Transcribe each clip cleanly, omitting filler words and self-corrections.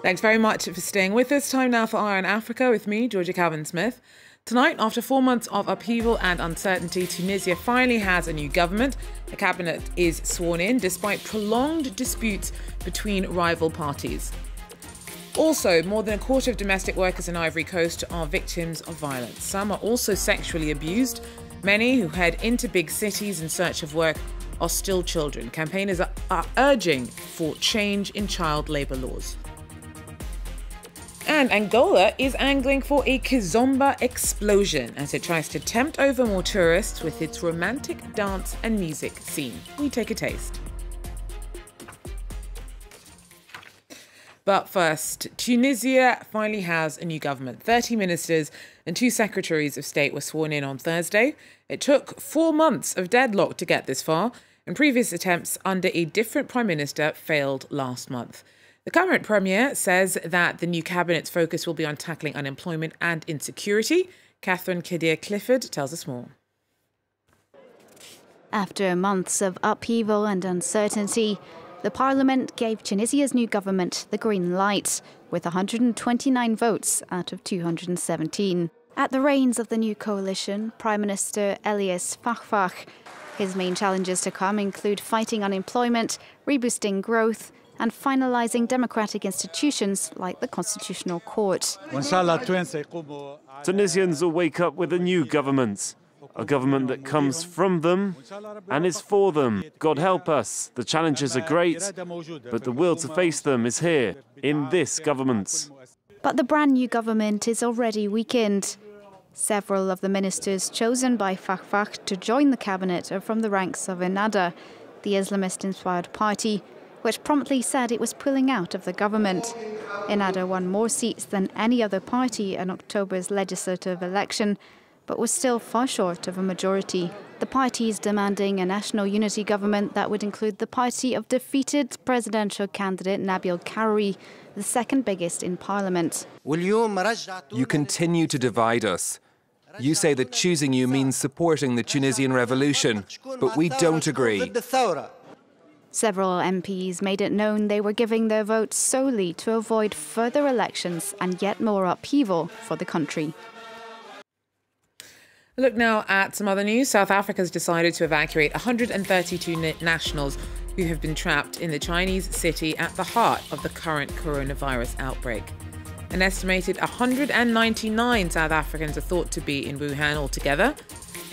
Thanks very much for staying with us. Time now for Eye on Africa with me, Georgia Calvin-Smith. Tonight, after 4 months of upheaval and uncertainty, Tunisia finally has a new government. The cabinet is sworn in despite prolonged disputes between rival parties. Also, more than a quarter of domestic workers in Ivory Coast are victims of violence. Some are also sexually abused. Many who head into big cities in search of work are still children. Campaigners are urging for change in child labour laws. And Angola is angling for a Kizomba explosion as it tries to tempt over more tourists with its romantic dance and music scene. We take a taste. But first, Tunisia finally has a new government. 30 ministers and 2 secretaries of state were sworn in on Thursday. It took 4 months of deadlock to get this far, and previous attempts under a different prime minister failed last month. The current premier says that the new cabinet's focus will be on tackling unemployment and insecurity. Catherine Kadir-Clifford tells us more. After months of upheaval and uncertainty, the parliament gave Tunisia's new government the green light, with 129 votes out of 217. At the reins of the new coalition, Prime Minister Elias Fakhfakh. His main challenges to come include fighting unemployment, reboosting growth, and finalising democratic institutions like the Constitutional Court. Tunisians will wake up with a new government. A government that comes from them and is for them. God help us. The challenges are great, but the will to face them is here, in this government. But the brand new government is already weakened. Several of the ministers chosen by Fakhfakh to join the cabinet are from the ranks of Ennahda, the Islamist-inspired party, which promptly said it was pulling out of the government. Ennahda won more seats than any other party in October's legislative election, but was still far short of a majority. The party is demanding a national unity government that would include the party of defeated presidential candidate Nabil Karoui, the second biggest in parliament. You continue to divide us. You say that choosing you means supporting the Tunisian revolution, but we don't agree. Several MPs made it known they were giving their votes solely to avoid further elections and yet more upheaval for the country. Look now at some other news. South Africa has decided to evacuate 132 nationals who have been trapped in the Chinese city at the heart of the current coronavirus outbreak. An estimated 199 South Africans are thought to be in Wuhan altogether.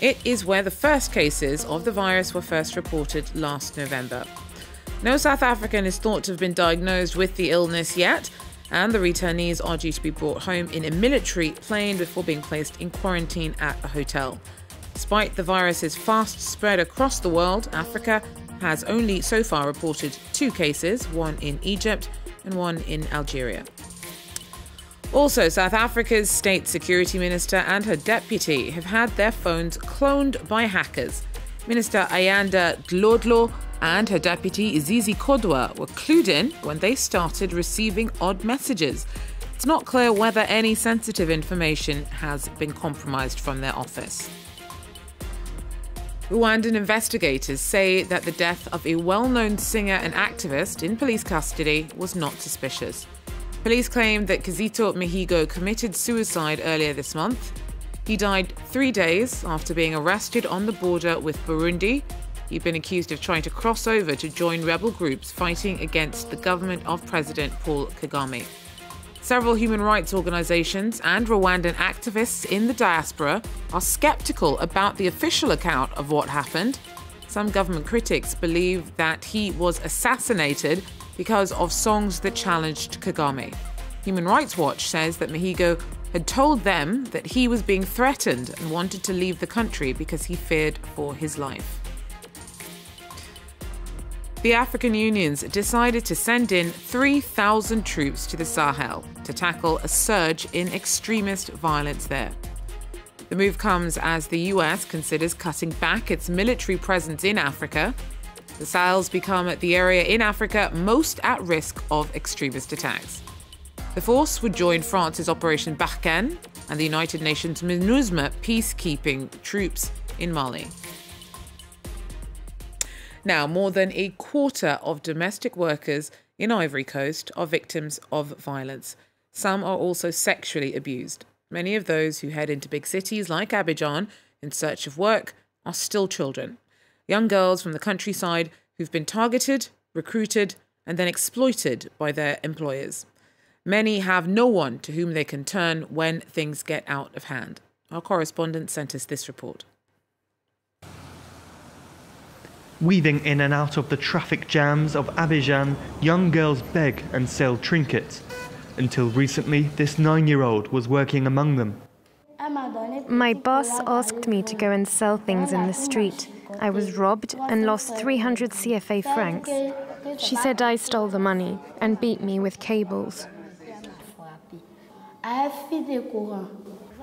It is where the first cases of the virus were first reported last November. No South African is thought to have been diagnosed with the illness yet, and the returnees are due to be brought home in a military plane before being placed in quarantine at a hotel. Despite the virus's fast spread across the world, Africa has only so far reported 2 cases, one in Egypt and one in Algeria. Also, South Africa's State Security Minister and her deputy have had their phones cloned by hackers. Minister Ayanda Dlodlo and her deputy Izizi Kodwa were clued in when they started receiving odd messages. It's not clear whether any sensitive information has been compromised from their office. Rwandan investigators say that the death of a well-known singer and activist in police custody was not suspicious. Police claim that Kizito Mihigo committed suicide earlier this month. He died 3 days after being arrested on the border with Burundi. He'd been accused of trying to cross over to join rebel groups fighting against the government of President Paul Kagame. Several human rights organizations and Rwandan activists in the diaspora are skeptical about the official account of what happened. Some government critics believe that he was assassinated because of songs that challenged Kagame. Human Rights Watch says that Mihigo had told them that he was being threatened and wanted to leave the country because he feared for his life. The African Union's decided to send in 3,000 troops to the Sahel to tackle a surge in extremist violence there. The move comes as the US considers cutting back its military presence in Africa. The Sahel's become the area in Africa most at risk of extremist attacks. The force would join France's Operation Barkhane and the United Nations MINUSMA peacekeeping troops in Mali. Now, more than a quarter of domestic workers in Ivory Coast are victims of violence. Some are also sexually abused. Many of those who head into big cities like Abidjan in search of work are still children. Young girls from the countryside who've been targeted, recruited, and then exploited by their employers. Many have no one to whom they can turn when things get out of hand. Our correspondent sent us this report. Weaving in and out of the traffic jams of Abidjan, young girls beg and sell trinkets. Until recently, this 9-year-old was working among them. My boss asked me to go and sell things in the street. I was robbed and lost 300 CFA francs. She said I stole the money and beat me with cables.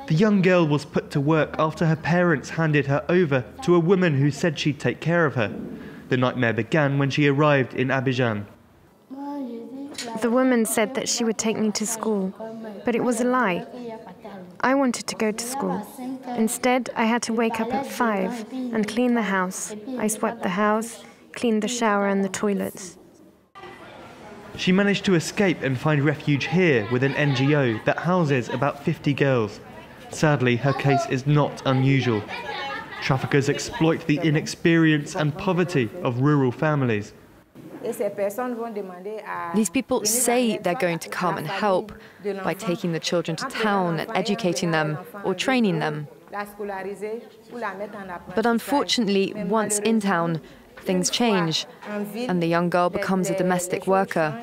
The young girl was put to work after her parents handed her over to a woman who said she'd take care of her. The nightmare began when she arrived in Abidjan. The woman said that she would take me to school, but it was a lie. I wanted to go to school. Instead, I had to wake up at 5 and clean the house. I swept the house, cleaned the shower and the toilets. She managed to escape and find refuge here with an NGO that houses about 50 girls. Sadly, her case is not unusual. Traffickers exploit the inexperience and poverty of rural families. These people say they're going to come and help by taking the children to town and educating them or training them. But unfortunately, once in town, things change and the young girl becomes a domestic worker.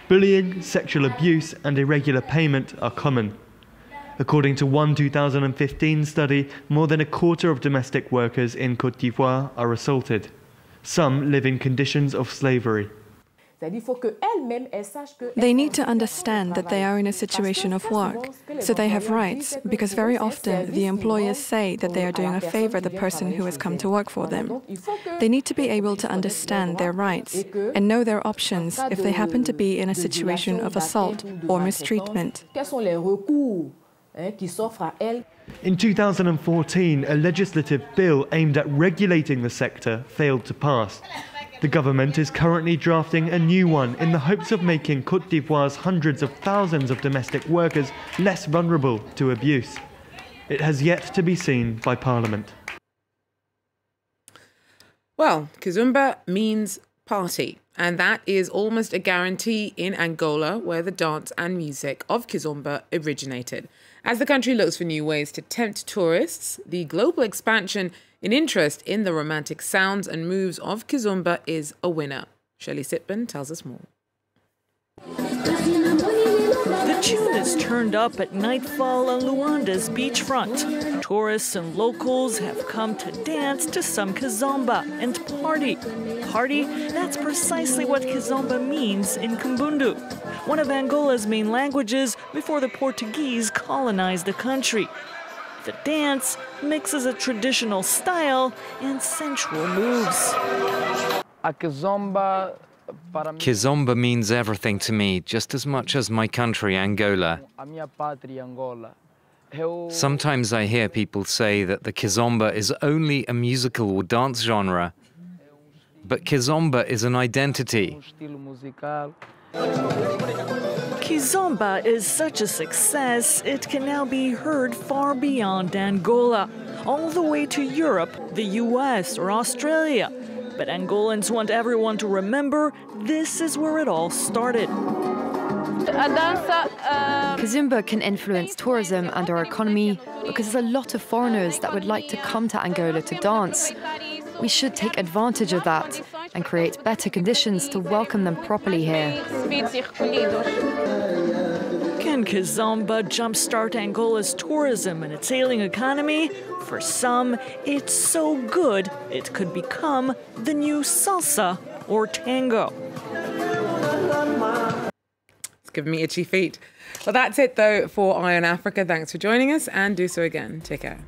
Bullying, sexual abuse and irregular payment are common. According to one 2015 study, more than a quarter of domestic workers in Côte d'Ivoire are assaulted. Some live in conditions of slavery. They need to understand that they are in a situation of work, so they have rights, because very often the employers say that they are doing a favor to the person who has come to work for them. They need to be able to understand their rights and know their options if they happen to be in a situation of assault or mistreatment. In 2014, a legislative bill aimed at regulating the sector failed to pass. The government is currently drafting a new one in the hopes of making Côte d'Ivoire's hundreds of thousands of domestic workers less vulnerable to abuse. It has yet to be seen by Parliament. Well, Kizomba means party, and that is almost a guarantee in Angola, where the dance and music of Kizomba originated. As the country looks for new ways to tempt tourists, the global expansion in interest in the romantic sounds and moves of Kizomba is a winner. Shelley Sitban tells us more. The tune is turned up at nightfall on Luanda's beachfront. Tourists and locals have come to dance to some Kizomba and party. Party? That's precisely what Kizomba means in Kimbundu, one of Angola's main languages before the Portuguese colonized the country. The dance mixes a traditional style and sensual moves. Kizomba means everything to me, just as much as my country, Angola. Sometimes I hear people say that the Kizomba is only a musical or dance genre, but Kizomba is an identity. Kizomba is such a success, it can now be heard far beyond Angola, all the way to Europe, the US, or Australia. But Angolans want everyone to remember this is where it all started. Kizomba can influence tourism and our economy because there's a lot of foreigners that would like to come to Angola to dance. We should take advantage of that and create better conditions to welcome them properly here. Can Kizomba jumpstart Angola's tourism and its ailing economy? For some, it's so good it could become the new salsa or tango. It's giving me itchy feet. Well, that's it, though, for Eye on Africa. Thanks for joining us, and do so again. Take care.